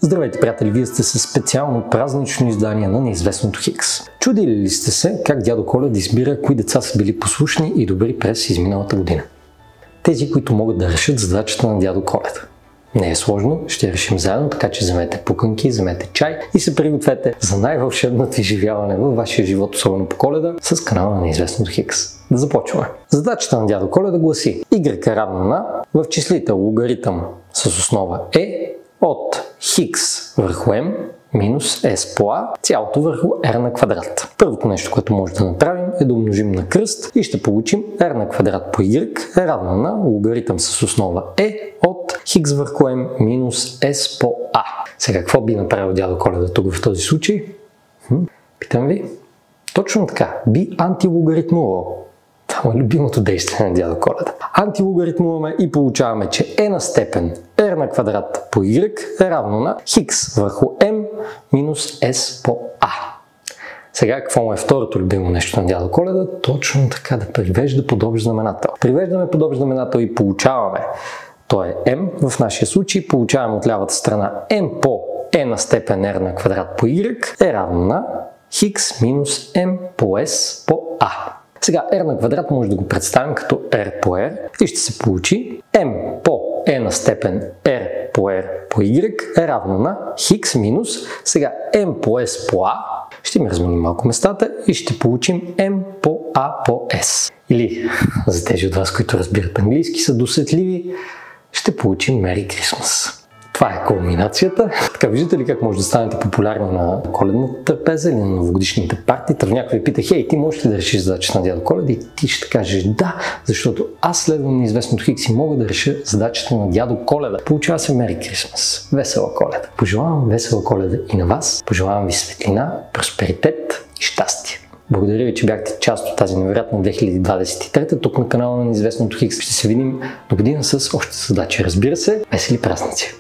Здравейте, приятели! Вие сте със специално празнично издание на Неизвестното Хикс. Чудили ли сте се как дядо Коледа избира кои деца са били послушни и добри през изминалата година? Тези, които могат да решат задачата на дядо Коледа. Не е сложно, ще решим заедно, така че вземете пуканки, вземете чай и се пригответе за най-вълшебното изживяване във вашия живот, особено по Коледа, с канала на Неизвестното Хикс. Да започваме. Задачата на дядо Коледа гласи: Y е равно на, в числител логаритъм с основа E от хикс върху m минус s по a, цялото върху r на квадрат. Първото нещо, което може да направим, е да умножим на кръст и ще получим r на квадрат по y е равно на логаритъм с основа e от хикс върху m минус s по a. Сега, какво би направил дядо Коледа тук в този случай? Питам ви. Точно така, би антилогаритмувал. Това е любимото действие на дядо Коледа. Антилогаритмуваме и получаваме, че e на степен r на квадрат по y е равно на хикс върху m минус s по a. Сега, какво му е второто любимо нещо на дядо Коледа? Точно така, да привежда подобен знаменател. Привеждаме подобен знаменател и получаваме, то е m в нашия случай, получаваме от лявата страна m по e на степен r на квадрат по y е равно на хикс минус m по s по a. Сега r на квадрат може да го представим като r по r и ще се получи m по e на степен r по r по y е равно на хикс минус, сега m по s по a, ще ми разменим малко местата и ще получим m по a по s. Или, за тези от вас, които разбират английски, са досетливи, ще получим Merry Christmas. Това е кулминацията. Така, виждате ли как може да станете популярни на коледната трапеза или на новогодишните партии? Някой ви пита: хей, ти можеш ли да решиш задачата на дядо Коледа? И ти ще кажеш да, защото аз следвам Неизвестното Хикс и мога да реша задачата на дядо Коледа. Получава се Merry Christmas. Весела Коледа. Пожелавам весела Коледа и на вас. Пожелавам ви светлина, просперитет и щастие. Благодаря ви, че бяхте част от тази невероятна 2023 тук на канала на Неизвестното Хикс. Ще се видим до година с още задачи. Разбира се, весели празници!